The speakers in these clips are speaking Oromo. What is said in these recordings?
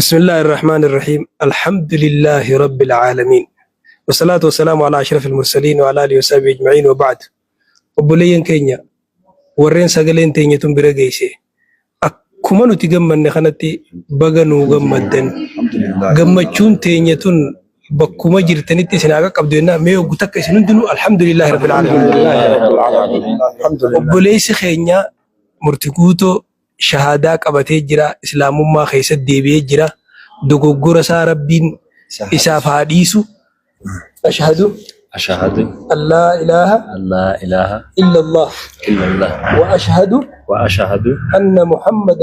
بسم الله الرحمن الرحيم الحمد لله رب العالمين والصلاة والسلام على أشرف المرسلين وعلى آله وصحبه أجمعين وبعد وبلين كينيا ورين سجلين تينيا تنبرة جيسي أكما نتجمع نخنتي بغنو جمدن جمتشون تينيا تون بكما جرتني تسناقا قبضنا ميو قتك سنندنو الحمد لله رب العالمين وبليس خينيا مرتقوتو شهادة قبته جرا إسلام ما خيسة ديبيه جرا دغوغورا سا ربين إساف حديثو أشهد أن لا إله إلا الله وأشهد أن محمد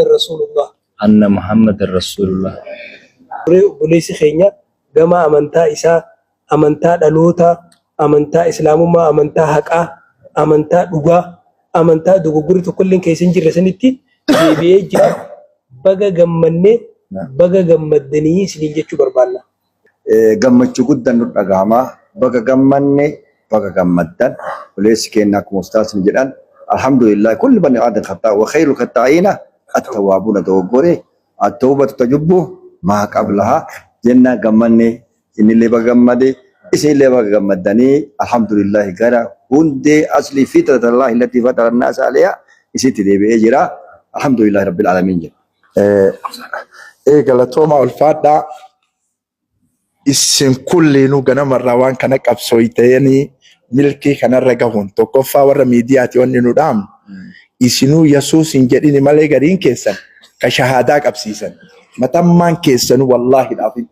رسول الله بوليس خينيا جما أمنتا إسا أمنتا دلوتا أمنتا إسلام ما أمنتا حقا أمنتا دغا أمنتا دغوغوري تكلين كيسن جرا سنتي deebi'ee jira baga gammanne baga gammaddanii isiniin jechuu barbaanna. Gammachuu guddaan nu dhagahama baga gammanne baga gammaddan buleessi keenya akkuma ustaasin jedhan alhamdulillah kulli bani aadan khataa wa khayru khattaa'ina at-tawwaabuuna dogoggore at-tawbatu tajubbu maa qablaha jenna gammanne innillee baga gammade isinillee baga gammaddanii alhamdulillah gara hundee asli fitratallahi allati fatara an-naasa alayha isitti deebi'ee jira. الحمد لله رب العالمين. غلطوما الفادا اسم كل نو غنا مروان كان قبسويتيني ملكي كان رغون تو كفا ور ميدياتي ون نو دام اسنو يسوس انجدين مالي غرين كيسن كشهاده قبسيسن متمان كيسن والله العظيم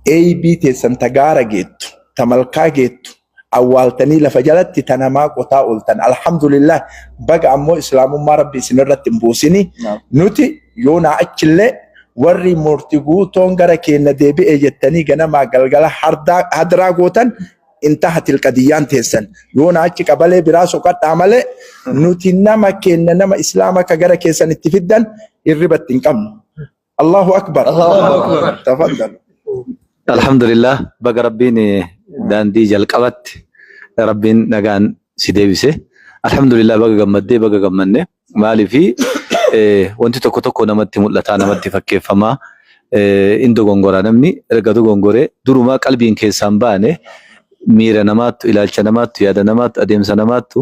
اي بي تسن تغارا جيت تملكا جيت awwaaltanii lafa jalatti tanamaa qotaa ooltan alhamdulillah baga ammoo islaamummaa rabbi isinirratti hin buusini nuti yoona achillee warri murtii guutoon gara keenya deebi'ee jettanii ganamaa galgala hadraa gootan intahatil qadiyyaan teessan yoona achi qabalee biraa soqadhaa malee nuti nama keenya nama islaama ka gara keessan itti fiddan irribatti hin qabnu. Allahu akbar. Tafaddal. Alhamdulillah baga rabbiin daandii jalqabatti rabbiin nagaan si deebise alhamdulillah baga gammaddee baga gammanne maaliifi wanti tokko tokko namatti mul'ata namatti fakkeeffamaa indo gongora namni erga dogongore duruma qalbiin keessaan baane miira namaattu ilaalcha namaattu yaada namaattu adeemsa namaattu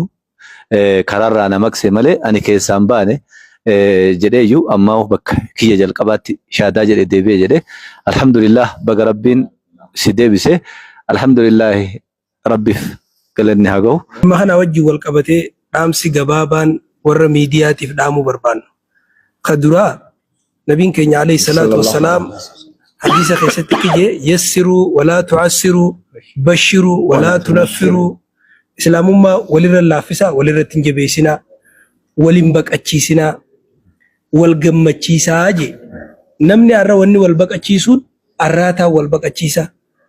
kararraa namakse malee ani keessaan baane jedheeyyuu ammaa bakka kiyya jalqabaatti shaadaa jedhee deebi'ee jedhee alhamdulillah baga rabbiin si deebise alhamdulillah rabbiif galanni haa ga'u. Amma kana wajjin wal qabatee dhaamsi gabaabaan warra miidiyaatiif dhaamuu barbaannu. Ka duraa nabiin keenya alayhi salaatu wassalaam hadiisa keessatti kijee yassiruu walaa tu'assiruu bashiruu walaa tunaffiruu islaamummaa walirra laaffisaa walirratti hin jabeessinaa walin baqachiisinaa wal gammachiisaa jee namni har'a wanni wal baqachiisuun arraataa wal baqachiisa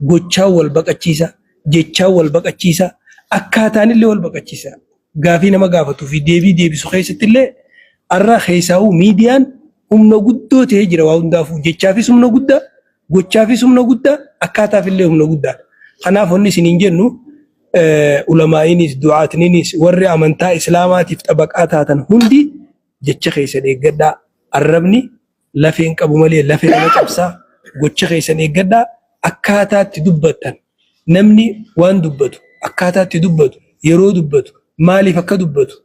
gochaa wal baqachiisa jechaa wal baqachiisa akkaataan illee wal baqachiisa gaafii nama gaafatuu fi deebii deebisu keessatti illee arraa keessaa'u miidiyaan humna guddoo ta'ee jira waa hundaafuu jechaafis humna guddaa gochaafis humna guddaa akkaataaf illee humna guddaa kanaaf wanni isiniin jennu ulamaa'iinis du'aatiniinis warri amantaa islaamaatiif xabaqaa taatan hundi jecha keessan eeggadhaa arrabni lafeen qabu malee lafee nama cabsaa gocha keessan eeggadhaa akkaataatti dubbattan namni waan dubbatu akkaataatti dubbatu yeroo dubbatu maaliif akka dubbatu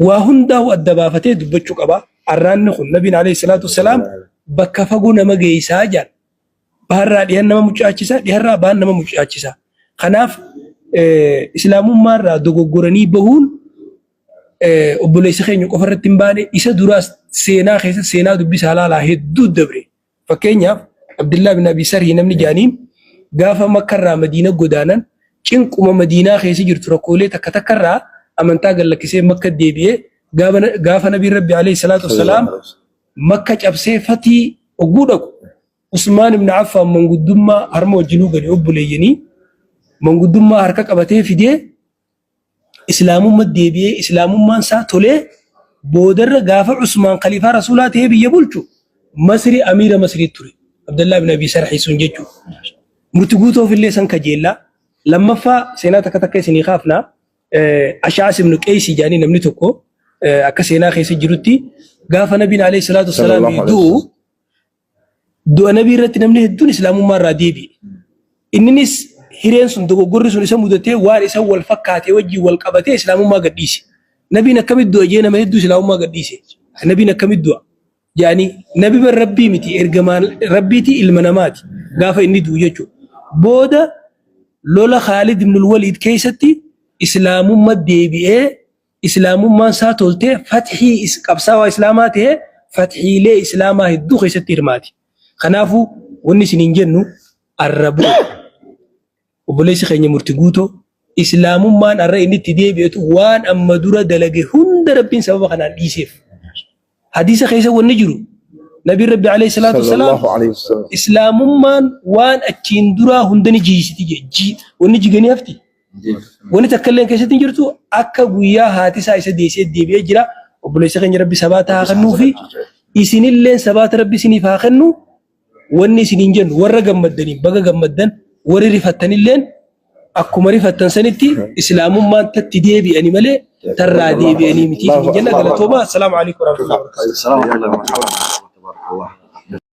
waa hundaa adda baafatee dubbachuu qaba. Arraanni kun nabiin alayhi salaatu wassalaam bakka fagoo nama geessaa jaan baharraa dhihan nama mucaachisa dhiharraa baan nama mucaachisa. Kanaaf islaamummaarraa dogoggoranii bahuun obboleessa keenya qofa irratti hin baane isa duraas seenaa keessa seenaa dubbisaa laalaa hedduu dabre. Fakkeenyaaf Abdullah bin Abi Sarhi namni jaaniin gaafa makkarraa madiina godaanan cinquma madiinaa keessa jirtu rakkoolee takka takkarraa amantaa gallakkisee makka deebi'ee gaafa nabiin rabbi alayhi salaatu wassalaam makka cabsee fatii ogguu dhaqu Usmaan ibn Affaan manguddummaa harma wajjinuu gadi obboleeyyanii manguddummaa harka qabatee fidee islaamummaa deebi'ee islaamummaan isaa tolee boodarra gaafa Usmaan khaliifaa rasuulaa ta'ee biyya bulchu Masri amiira Masrii ture Abdullah ibn Abi Sarhi sun jechuudha. Murtii guutuuf illee san kajeellaa lammaffaa seenaa takka takka isinii kaafnaa Ash'as ibn Qays jaanii namni tokko akka seenaa keessa jirutti gaafa nabiin alayhi salaatu wassalaam du'u du'a nabii irratti namni hedduun islaamummaa irraa deebi'e. Inninis hireen sun dogoggorri sun isa mudatee waan isa wal fakkaatee wajjin wal qabatee islaamummaa gadhiise. Nabiin akkamitti du'a jee nama hedduu islaamummaa gadhiise. Nabiin akkamitti du'a? Yaani nabi bar rabbii miti ergamaan rabbiiti ilma namaati gaafa inni du'u jechuudha. Booda lola Khaalid ibn al-Walid keessatti islaamummaa deebi'ee islaamummaan isaa toltee fathii qabsaawaa islaamaa ta'ee fathiilee islaamaa hedduu keessatti hirmaati. Kanaafuu wanni isiniin jennu arrabu obboleessi keenya murtii guutoo islaamummaan arra inni itti deebi'etu waan amma dura dalage hunda rabbiin sababa kanaan dhiiseef. Hadiisa keessa wanni jiru nabiin rabbi alayhi salaatu wasalaam islaamummaan waan achiin duraa hunda ni jiisiti jee wanni jiganii hafti. Wanni takka illee keessatti hin jirtu akka guyyaa haati isaa isa deessee deebi'ee jira. Obboleessi keenya rabbi sabaata haa kennuu fi isinillee sabaata rabbi isiniif haa kennu. Wanni isiniin jennu warra gammaddaniin baga gammaddan warri rifattanilleen akkuma rifattan sanitti islaamummaan tatti deebi'anii malee tarraa deebi'anii miti. Jenna galatooma. Assalaamu alaikum warahmatullahi wabarakatuh.